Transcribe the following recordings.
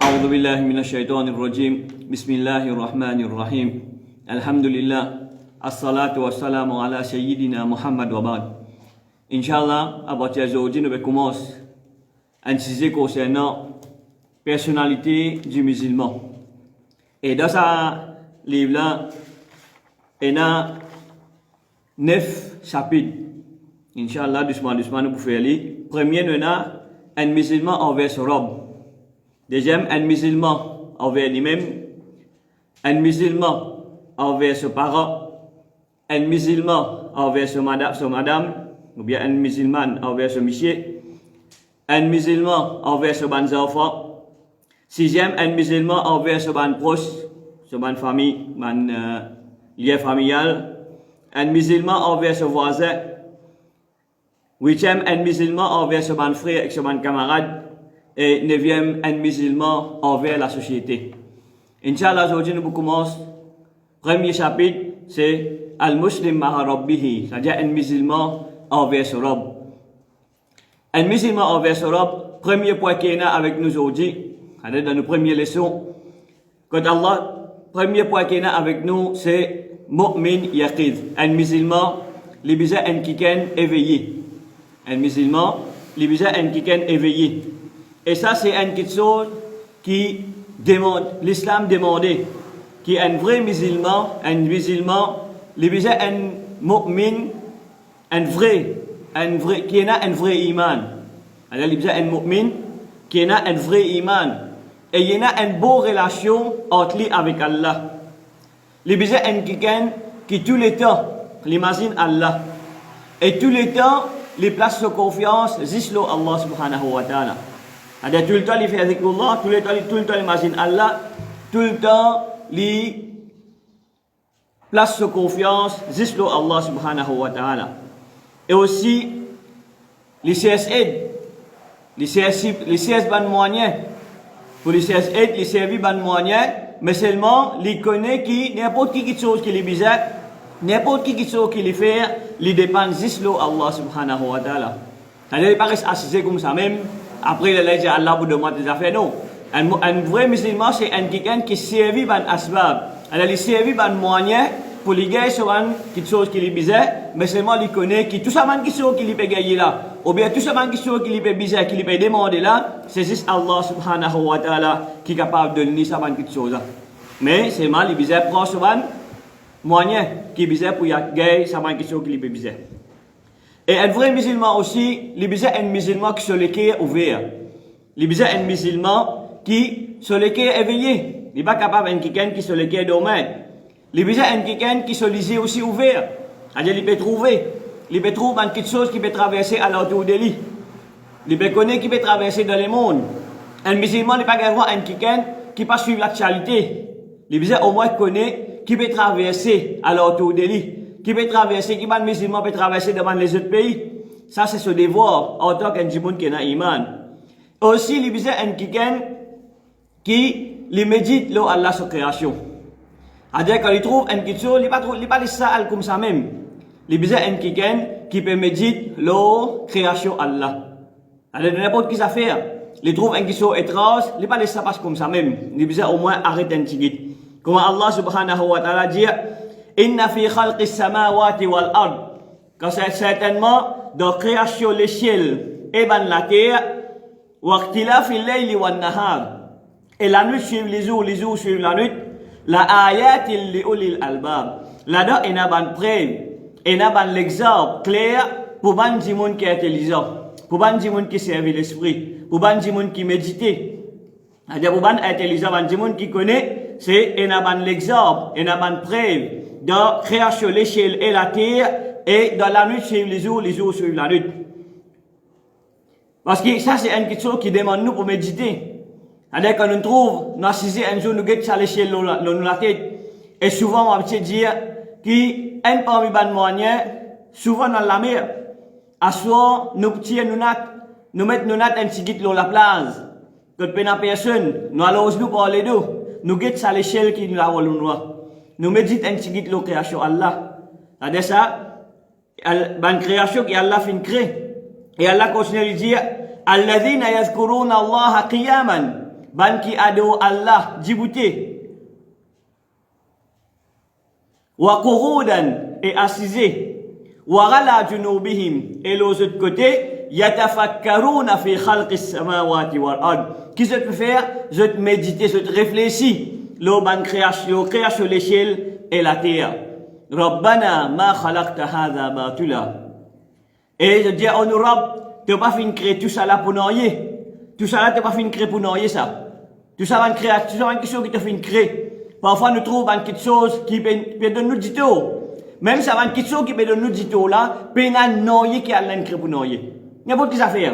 أعوذ بالله من الشيطان الرجيم بسم الله الرحمن الرحيم الحمد لله الصلاة والسلام على سيدنا Muhammad wa ba'd. Inch'Allah, à partir d'aujourd'hui, nous commençons un sujet concernant personnalité du musulman. Et dans ce livre-là, il y a 9 chapitres. Inch'Allah, doucement, nous pouvons faire lire. Premier, nous avons un musulman envers son robe. Deuxième, un musulman envers lui-même. Un musulman envers ses parents. Un musulman envers son madame. Ou bien un musulman envers son monsieur. Un musulman envers ses enfants. Sixième, un musulman envers ses proches, ses famille, lien familial. Un musulman envers ses voisins. Huitième, un musulman envers ses frères et ses camarades. Et neuvième, un musulman envers la société. Inch'Allah, aujourd'hui nous commençons. Premier chapitre, c'est Al-Muslim ma'a Rabbihi, c'est-à-dire un musulman envers son Rabb. Un musulman envers son Rabb, premier point qu'il y a avec nous aujourd'hui, dans nos premières leçons. Quand Allah, premier point qu'il y a avec nous, c'est Mu'min Yaqid. Un musulman, les bizarres un kiken éveillé. Un musulman, les bizarres un kiken éveillé. Et ça, c'est une chose qui demande, l'islam demandait, qui est un vrai musulman, les bizarres un mu'min, qui a un vrai iman. Alors, les bizarres un mu'min, qui a un vrai iman. Et il y a une bonne relation entre lui avec Allah. Les bizarres un quelqu'un qui tout le temps, l'imagine Allah. Et tout le temps, les place de confiance, juste Allah subhanahu wa ta'ala. Ada tout le temps, il fait avec Allah, tout le temps, il imagine Allah, tout le temps, il place de confiance, juste Allah subhanahu wa ta'ala. Et aussi, les CSAID, les CS ban moyen, pour les CSAID, les services ban moyen, mais seulement, ils connaissent qui, n'importe qui chose qui les bizarre, n'importe qui chose qui les fait, ils dépendent juste Allah subhanahu wa ta'ala. C'est-à-dire, ils paraissent assisés comme ça même. Après, il a dit Allah vous demande des affaires. Non. Un vrai musulman, c'est un quelqu'un qui servit ban asbab. Alors, il servit ban moyen pour les gars sur quelque chose qui est bizarre, mais seulement il connaît qui tout ça man qui chose qui peut gagner là. Ou bien tout ça man qui chose qui peut bizarre, qui peut demander là, c'est juste Allah subhanahu wa ta'ala qui est capable de donner ça man quelque chose là. Mais c'est mal, il bizarre prend ce moyen qui est bizarre pour gagner ça man quelque chose qui peut bizarre. Et un vrai musulman aussi, il y a un musulman qui sur le cœur ouvert. Il y a un musulman qui sur le cœur éveillé. Il n'est pas capable d'un quelqu'un qui sur le cœur dormant. Il y a un quelqu'un qui sur les yeux aussi ouvert. C'est-à-dire, il peut trouver quelque chose qui peut traverser à l'autour de lui. Il peut connaître qui peut traverser dans le monde. Un musulman n'est pas capable un quelqu'un qui pas suivre l'actualité. Il y a au moins connaître qui peut traverser à l'autour de lui. Qui peut traverser, qui les musulmans peut traverser devant les autres pays. Ça, c'est ce devoir en tant qu'un monde qui a iman. Aussi, il y a un quelqu'un qui médite Allah sa création. C'est-à-dire, quand il trouve un quelque chose, il n'est pas laissé ça comme ça même. Il y a un quelqu'un qui peut méditer la création Allah. C'est-à-dire, n'importe qui ça fait. Il trouve un quelque chose étrange, il n'est pas laissé ça passer comme ça même. Il y a au moins arrêter un petit peu. Comme Allah subhanahu wa ta'ala dit, Inna fi khalqis samawati wal ard. Quand c'est certainement dans la création des ciels et la terre, waqtilafil layli wan nahar. Et la nuit suit les jours suivent la nuit. La ayatil li ulil albab. Là-dedans, il y a une preuve, il y a l'exemple clair pour ban du monde qui est intelligent, pour ban du monde qui servent l'esprit, pour ban du monde qui médite. C'est-à-dire pour ban intelligent, ban du monde qui connaît, c'est il y a l'exemple, il y a une preuve. Dans la création, l'échelle et la terre, et dans la nuit suivent les jours suivent la nuit. Parce que ça, c'est une question qui demande nous pour méditer. C'est-à-dire quand nous trouvons, nous assisons un jour, nous guettons à l'échelle dans la tête. Et souvent, on va dire, qu'un parmi les moyens, souvent dans la mer, à soi, nous mettons nos nattes un petit guide dans la place. Quand personne, nous allons nous parler d'eux. Nous guettons à l'échelle qui nous a volé. Nous méditons un petit guide la création Allah. C'est-à-dire ça, la création qui Allah fait créer. Et Allah continue de dire, Alladhina yazkuruna Allah qiyaman ban qui adore Allah, djibouté. Wa qurudan et assisé. Wa ala junubihim et l'autre côté, yatafakkaruna fi khalqis samawati wal ard. Qui se peut faire? Je te méditer, je te réfléchir. L'eau ban création sur l'échelle et la terre. Rabbana ma khalaqta hadha batula. Et je dis, oh nous Rabb, tu n'as pas fait créer tout ça là pour noyer. Tout ça là, tu n'as pas fait créer pour noyer ça. Tout ça va créer, tout ça va quelque chose qui te fait créer. Parfois nous trouvons quelque chose qui peut donner nous du tout. Même ça va quelque chose qui peut donner nous du tout là, peut nous noyer qui a créé pour noyer. N'importe qui ça fait.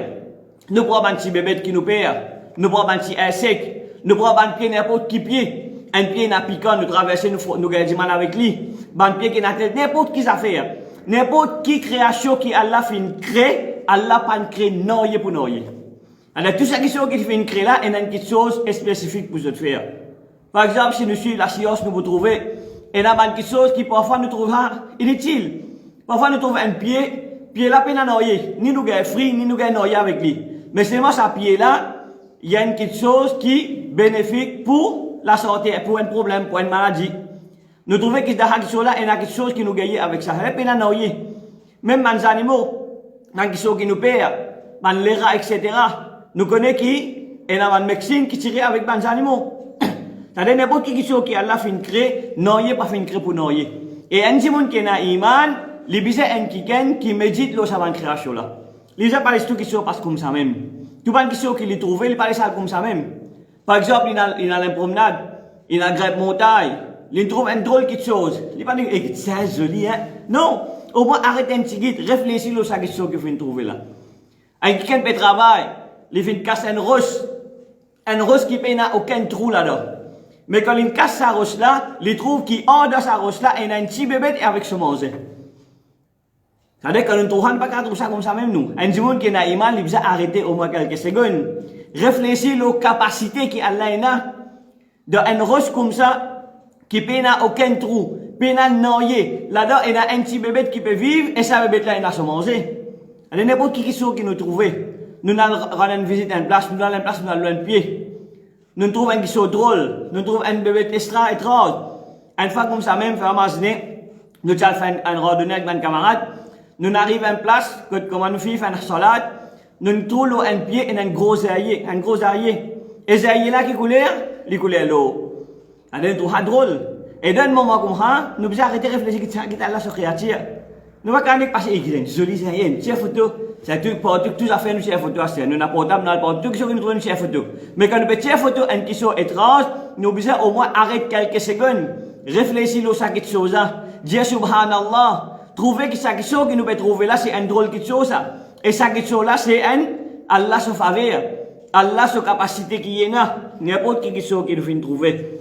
Nous prenons un petit bébé qui nous perd. Nous prenons un petit insecte. Nous prenons un pied n'importe qui pied. Un pied n'a piquant, nous traversons, nous gagnons du mal avec lui. Un pied qui n'a tête, n'importe qui ça fait. N'importe qui création qui Allah fait une crée, Allah pas une crée noyer pour noyer. Alors tout ça qui fait une crée là, il y a quelque chose spécifique pour se faire. Par exemple, si nous suivons la science, nous vous trouvez, il y a quelque chose qui parfois nous trouve inutile. Parfois nous trouvons un pied là peine à noyer, ni nous gagnons free, ni nous gagnons noyer avec lui. Mais seulement ce pied là, il y a quelque chose qui est bénéfique pour la santé, pour un problème, pour une maladie. Nous trouvons que dans quelque chose là, il y a quelque chose qui nous gagne avec ça. Il y a peine à noyer. Même les animaux, dans quelque chose qui nous perd, les rats, etc. Nous connaissons qui, il y a une médecine qui tire avec les animaux. C'est-à-dire n'importe qui chose qui Allah fait créer, noyer pas fait créer pour noyer. Et un monde qui a iman, les bisous qui médite le savant création là. Les gens parlent tout qui se passe comme ça même. Tout le monde qui les trouve, ils parlent ça comme ça même. Par exemple, il a une promenade, il a une grève montagne, il trouve un drôle quelque chose. Il pas dit c'est joli hein. Non, au moins arrêtez un petit guide, réfléchissez sur quelque chose que vous trouver là. Un quelqu'un peut travailler, il fait casser un roche qui n'a aucun trou là-dedans. Mais quand il casse sa roche là, il trouve qu'il en dans sa roche là, il y a un petit bébé avec ce manger. C'est-à-dire que nous ne trouvons pas qu'à trouver ça comme ça même nous. Un monde qui a iman, il doit arrêter au moins quelques secondes. Réfléchir aux capacités qu'Allah a dans une roche comme ça, qui n'a aucun trou, n'a noyer. Là-dedans, il y a un petit bébé qui peut vivre et ça bébé là, il a se manger. Il y a n'importe qui nous trouve. Nous allons visiter une place, nous allons une place, nous allons un pied. Nous trouvons un qui est drôle, nous trouvons un bébé extra étrange. Une fois comme ça même, nous allons faire une randonnée avec un camarade. Nous arrivons à une place, comme nous faisons une salade, nous trouvons un pied et un gros aïe. Et ces aïe là qui coulent, ils coulent l'eau. Nous trouvons drôle. Et dans un moment comme ça, nous devons arrêter de réfléchir à Allah sur créature. Nous ne pouvons pas passer une jolie aïe, une photo. C'est tout à fait une photo. Nous n'avons pas portable, nous n'avons pas tout ce que nous trouvons une photo. Mais quand nous faisons une photo, une question étrange, nous devons au moins arrêter quelques secondes. Réfléchir à cette chose. Dire subhanallah. Trouver que cette chose que nous pouvons trouver là, c'est un drôle de chose. Et cette chose là, c'est un Allah se faveur. Allah se capacité qui est là. N'importe qui chose que nous pouvons trouver.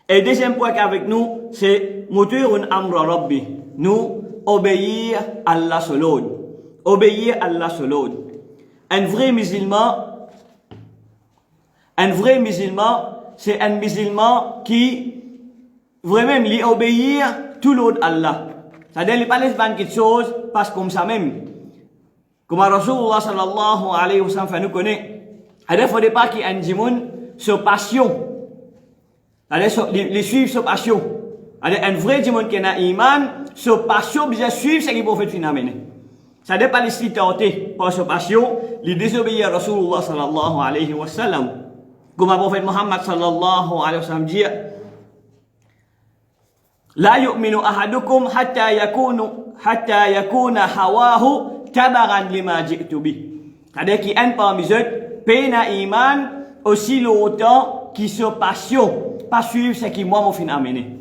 Et deuxième point qu'avec nous, c'est mutirun amra rabbi. Nous obéir à Allah seul. Obéir à Allah seul. Un vrai musulman, c'est un musulman qui vraiment lui obéir tout l'autre Allah. C'est-à-dire, il ne parle pas de quelque chose, parce comme ça même. Comme Rasulullah sallallahu alayhi wa sallam nous connaît. Il ne faut pas qu'il y ait un djimoun sur passion. Les suivre sur passion. Un vrai djimoun qui a iman, sur passion, bien suivre ce qu'il faut faire. Ça n'est pas les tenté par sa passion, les désobéir à Rasulullah sallallahu alayhi wa sallam. Comme le prophète Muhammad sallallahu alayhi wa sallam dit, La yu'minu ahadukum hatta yakuna hawahu tabaran lima ji'tu bih. C'est-à-dire qu'il y a un parmi eux, peine iman aussi longtemps qui se passion, pas suivre ce qui moi m'a fait amener.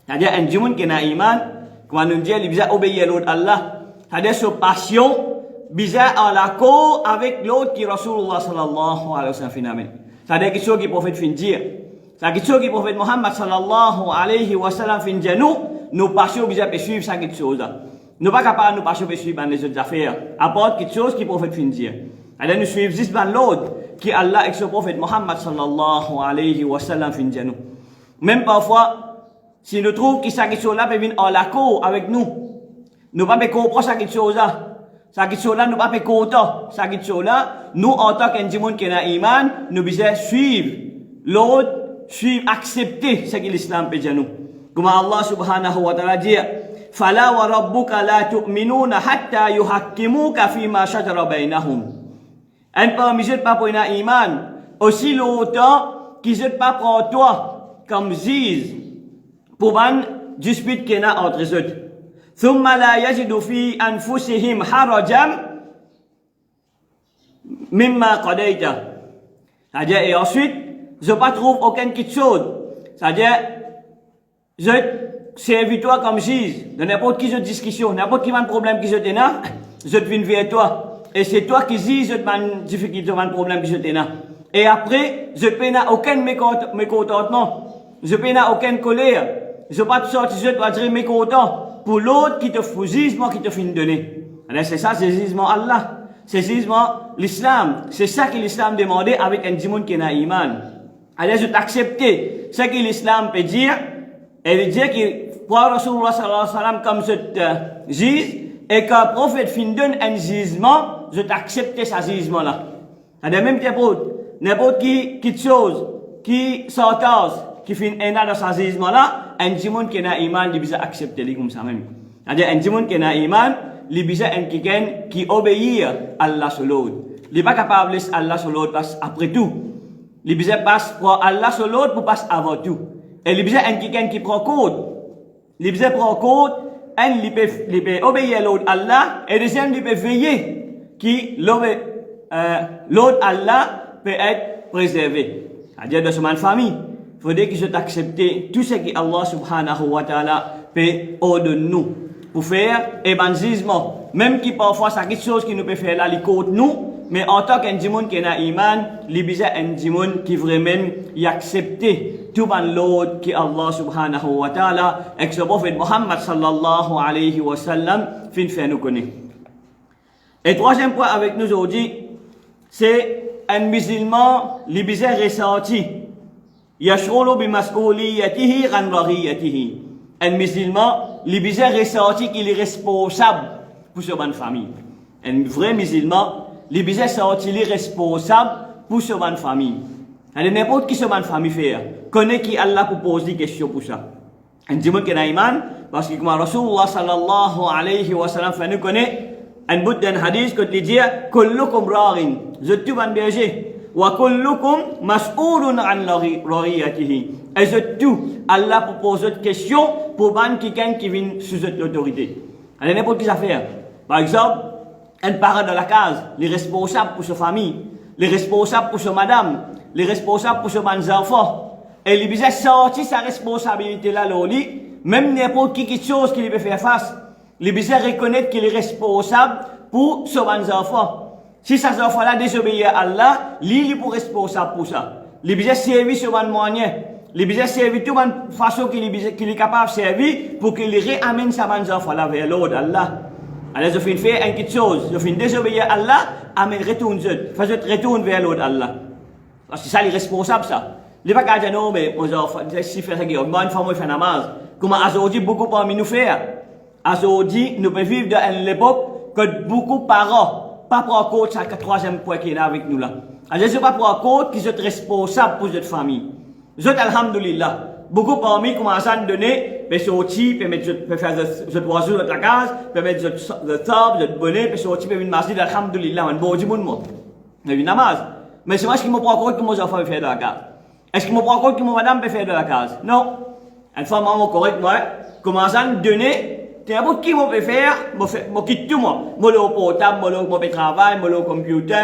C'est-à-dire un djimoun qui a iman, comme on dit, il doit obéir à l'autre Allah. C'est-à-dire ce passion, bizarre en l'accord avec l'autre qui Rasulullah sallallahu alayhi wa sallam fait amener. C'est-à-dire quelque chose qui prophète fin dire. C'est quelque chose qui prophète Muhammad sallallahu alayhi wa sallam fin dire nous passions bizarre de suivre ça quelque chose. Nous pas capables nous passions de suivre les autres affaires. Apporte quelque chose qui prophète fin dire. Alors nous suivons juste l'autre qui Allah et son prophète Muhammad sallallahu alayhi wa sallam fin dire nous. Même parfois, si nous trouvons que ça quelque chose là peut venir en l'accord avec nous. Nous pas comprendre ça quelque chose là. Sakit cela nous pas fait content. Sakit cela, nous en tant qu'individu qui a iman, nous devons suivre l'autre, suivre, accepter ce que l'islam peut dire nous. Comme Allah subhanahu wa ta'ala dit, فَلَا وَرَبُّكَ لَا تُؤْمِنُونَ حَتَّى يُحَكِّمُوكَ فِي مَا شَجَرَ بَيْنَهُمْ. Un parmi eux pas pour un iman, aussi longtemps qu'ils ne pas prendre toi comme juge pour une dispute qu'il y a entre eux. ثم لا يجد في أنفسهم حرجا مما قضيت. C'est-à-dire, et ensuite, je ne trouve aucune quelque chose. C'est-à-dire, je servis toi comme juge de n'importe qui je discussion, n'importe qui a un problème qui je t'ai là, je viens vers toi. Et c'est toi qui juge de ma difficulté, de mon problème qui je t'ai là. Et après, je n'ai aucun mécontentement. Je n'ai aucune colère. Je ne vais pas te sortir, je dois dire mécontent. Pour l'autre qui te fait jugement, qui te fait donner. Alors c'est ça, c'est jugement Allah. C'est jugement l'islam. C'est ça que l'islam demandait avec un djimoun qui n'a iman. Alors je t'accepte ce que l'islam peut dire. Et veut dire que pour Rasulullah sallallahu alayhi wa sallam comme je juge, et qu'un prophète fin donne un jugement, je t'accepte ce jugement-là. Alors même n'importe qui chose, qui s'entend, qui fait un dans ce jugement-là, un djimoun qui n'a iman, il bisa accepter comme ça même. C'est-à-dire un djimoun qui n'a iman, il bisa un quelqu'un qui obéit à Allah sur l'autre. Il n'est pas capable de laisser Allah sur l'autre parce après tout. Il bisa passe pour Allah sur l'autre pour passer avant tout. Et il bisa un quelqu'un qui prend compte. Il bisa prend compte, il peut obéir à l'autre Allah, et deuxième il peut veiller que l'autre Allah peut être préservé. C'est-à-dire de son famille. Il faudrait que je t'accepte tout ce que Allah subhanahu wa ta'ala peut ordonner nous pour faire évangélisme. Même qui parfois c'est quelque chose qui nous peut faire là, les côtes nous, mais en tant qu'un djimoun qui a iman, il y a un djimoun qui vraiment y accepte tout l'autre que Allah subhanahu wa ta'ala et que le prophète Muhammad sallallahu alayhi wa sallam fait nous connaître. Et troisième point avec nous aujourd'hui, c'est un musulman, il y a ressenti. يشعر بمسؤوليته عن رعيته. Un musulman, il a ressenti qu'il est responsable pour sa bonne famille. Un vrai musulman, il a ressenti qu'il est responsable pour sa bonne famille. Alors n'importe qui sa bonne famille fait, connaît qui Allah pour poser des questions pour ça. Un dimanche qui a iman, parce que comme Rasulullah sallallahu alayhi wa sallam fait nous connaît, un bout d'un hadith que il dit, kullukum ra'in, je suis un berger. وَكُلُّكُمْ مَسْئُولٌ عَنْ رَعِيَّتِهِ. Et c'est tout. Allah propose une question pour quelqu'un qui vient sous cette autorité. Elle n'a n'importe qui à faire. Par exemple, un parent de la case, les responsables pour sa famille, les responsables pour sa madame, les responsables pour ses enfants. Et il a sorti sa responsabilité là, même n'importe qui quelque chose qu'il peut faire face. Il a reconnaître qu'il est responsable pour ses enfants. Si ces enfants-là désobéissent à Allah, il est responsable pour ça. Il a servi sur une moyen. Il a servi de toute façon qu'il est capable de servir pour qu'il réamène ces enfants-là vers l'autre Allah. Alors, je fais faire une petite chose. Je fais désobéir à Allah, amène retourne vers l'autre Allah. Parce que ça, il est responsable, ça. Il n'est pas qu'à dire non, mais si fait ça, moi, une fois, moi, je fais namaz. Comme aujourd'hui, beaucoup parmi nous faire. Aujourd'hui, nous pouvons vivre dans l'époque que beaucoup de parents pas prendre compte, c'est le troisième point qui est là avec nous là. Alors, je ne pas prendre compte qu'ils sont responsables pour cette famille. Je alhamdulillah. Beaucoup parmi commencent à donner, peut sortir, peut faire ce oiseau de la case, peut mettre le sable, le bonnet, peut sortir, peut venir masjid, alhamdulillah, un bon du monde. Mais une namaz. Mais c'est moi qui me prend compte que mon enfant peut faire de la case. Est-ce que me prend compte que mon madame peut faire de la case? Non. Une fois, maman correct, moi, commence à donner. N'importe qui peut faire, je quitte tout moi. Je vais au portable, je vais au travail, je vais au computer.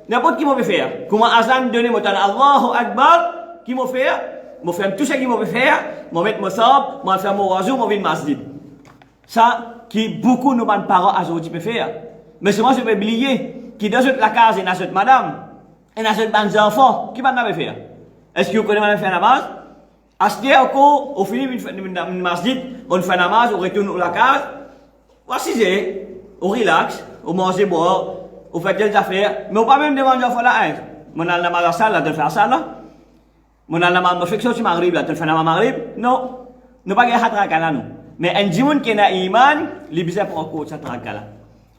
N'importe qui peut faire. Comment Azan donne, je vais Allahu Akbar, qui peut faire? Je fais tout ce qu'il peut faire, je vais mettre mon sable, je vais faire mon oiseau, je vais masjid. Ça, qui beaucoup de nos parents aujourd'hui peuvent faire. Mais c'est moi je peux oublier, qui dans la case, et dans cette madame, et dans cette bande d'enfants, qui va faire? Est-ce que vous connaissez madame faire la base? Acheter encore, au final, une masjid, on fait namaz, on retourne à la case, voici c'est, on relaxe, on mange, boire, on fait des affaires, mais on pas même demander à faire la haine. On a la namaz à ça, là, tu fais ça là. On a la namaz, on fait que tu m'arrives là, tu fais la namaz m'arrive. Non, nous pas gagner à là, nous. Mais un djimoun qui n'a iman, il bizarre pour encore ça là.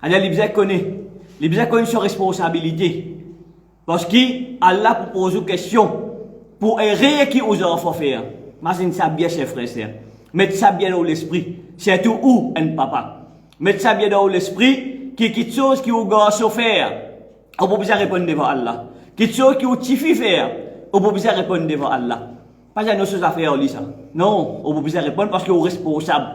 Alors, il connaît. Il connaît ses responsabilités. Parce qu'Allah pose une question pour errer qui vous a fait faire. Imagine ça bien, chers frères et sœurs. Mettez ça bien dans l'esprit. C'est tout où un papa. Mettez ça bien dans l'esprit qui quelque chose qui vous a faire. On peut pas répondre devant Allah. Quelque chose qui vous tifie faire. On peut pas répondre devant Allah. Pas de nos choses à faire, ça. Non, on peut pas répondre parce que vous êtes responsable.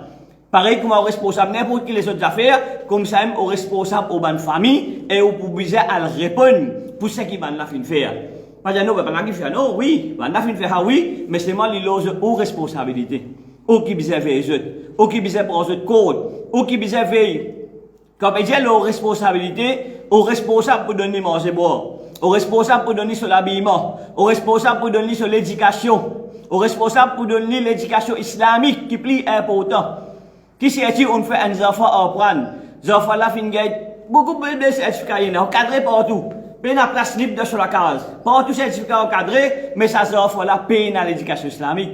Pareil comme vous êtes responsable n'importe quelle autre affaire, comme ça, vous êtes responsable aux bonnes familles et vous pouvez répondre pour ce qui va faire. Pas de nous, pas de faire. Non, oui, va faire, oui, mais c'est moi qui ai aux responsabilités. Ou qui besoin veiller, ou qui besoin prendre le code, ou qui besoin veiller. Comme il y a aux responsabilités, aux responsables pour donner manger boire, aux responsables pour donner sur l'habillement, aux responsables pour donner sur l'éducation, aux responsables pour donner l'éducation islamique qui est plus important. Qui c'est on fait un enfant à apprendre, les enfants là fin beaucoup de certificats encadrés partout. Peine à place libre sur la case. Partout certificat encadré, mais ça enfant là peine à l'éducation islamique.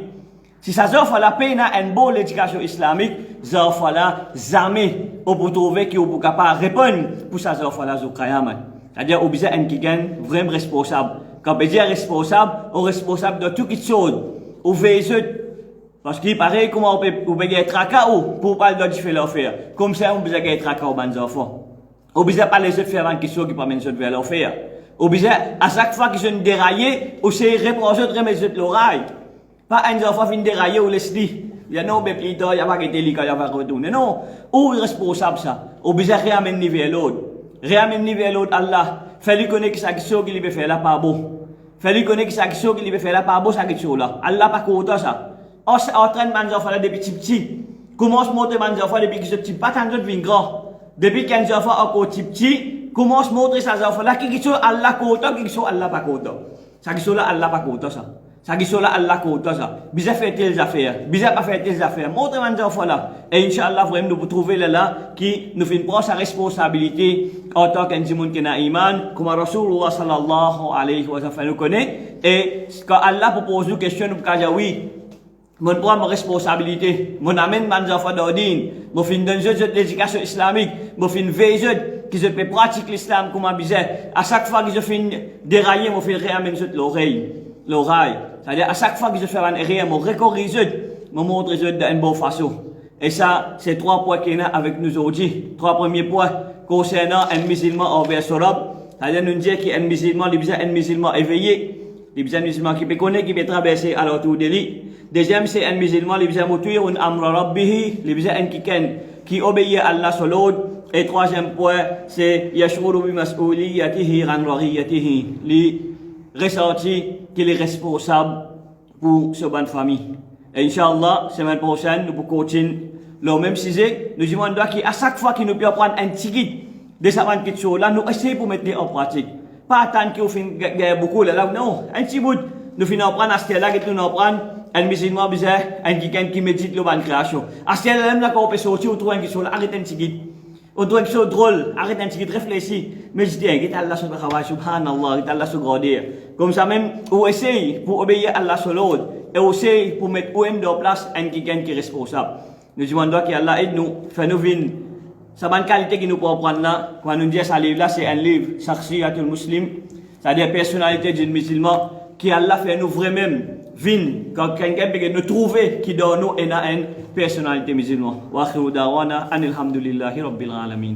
Si ça enfant là peine à une bonne éducation islamique, les enfants là jamais on peut trouver qui on capable répondre pour ça enfant là zokayaman. C'est-à-dire on besoin un qui gagne vraiment responsable. Quand on dit responsable, on est responsable de tout qui chose. On veille parce qu'il paraît comment on peut être tracas pour pas de différentes affaires. Comme ça, on peut être tracas aux bonnes enfants. On peut pas les faire une question qui permet de faire l'affaire. On peut à chaque fois qu'ils sont déraillés, on s'est reproché de remettre l'oreille. Pas un enfant fin déraillé ou laisse dit. Il y a non, mais plus tard, il n'y a pas été l'école, il y a pas retourner. Non, où est responsable ça? On peut réamener vers l'autre. Réamener vers l'autre, Allah. Fais-lui connaître que ça question qu'il peut faire là pas bon. Fais-lui connaître que ça question qu'il peut faire là pas bon, ça question là. Allah pas content ça. On s'entraîne les enfants depuis petit. Commence à montrer les enfants depuis qu'ils sont petits. Pas tant de vie grand. Depuis qu'ils sont encore petits, commence à montrer ces enfants là qui sont Allah content, qui sont Allah pas content. Ça qui sont là Allah pas content ça. Ça qui sont là Allah content ça. Bizarre faire telles affaires, bizarre pas faire telles affaires. Montrez les enfants là. Et Inch'Allah vraiment nous trouver là qui nous fait prendre sa responsabilité en tant qu'individu qui n'a iman, comme Rasulullah sallallahu alayhi wa sallam nous connaît. Et quand Allah propose une question, nous pouvons dire oui. Mon prend ma responsabilité, mon amène mes enfants d'ordine, mon fin d'un jeu de l'éducation islamique, mon fin veille que je peux pratiquer l'islam comme un bizarre. À chaque fois que je finis dérailler, mon fin réamène l'oreille. C'est-à-dire à chaque fois que je fais un erreur, mon recorrige, mon montre d'une bonne façon. Et ça, c'est 3 points qu'il y a avec nous aujourd'hui. 3 premiers points concernant un musulman envers son robe. C'est-à-dire nous dire qu'un musulman, il y a un musulman éveillé. Les musulmans qui peut connaître, qui peut traverser à l'autour de lui. Deuxième, c'est un musulman, les musulmans un amra rabbihi, les musulmans qui obéit à Allah sur l'autre. Et troisième point, c'est yashuru bi mas'uliyatihi an ra'iyatihi, les ressentis qu'il est responsable pour sa bonne famille. Et Inch'Allah, semaine prochaine, nous pourrons continuer le même sujet. Nous demandons qu'à chaque fois qu'il nous peut prendre un petit guide de sa bonne question là, nous essayons pour mettre en pratique. Pas attendre qu'il y ait beaucoup là, non, un petit bout. Nous finissons prendre à ce là que nous prendre un musulman bizarre, un qui médite le ban création. À ce là même là quand on peut sortir, on trouve un qui là, arrête un petit guide. On trouve un qui drôle, arrête un petit guide, réfléchis. Méditez, quitte Allah subhanallah, quitte Allah subhanallah. Comme ça même, on essaye pour obéir à Allah sur l'autre. Et aussi pour mettre au même de place un qui est responsable. Nous demandons qu'Allah aide nous, fait nous vivre. Sa bonne qualité qui nous peut prendre là, quand nous disons ce livre là, c'est un livre, Shakhsiyatul Muslim, c'est-à-dire personnalité d'un musulman, qui Allah fait nous vraiment vivre, quand quelqu'un peut nous trouver qui donne nous une personnalité musulmane. Wa akhiru da'wana anil hamdulillahi rabbil alamin.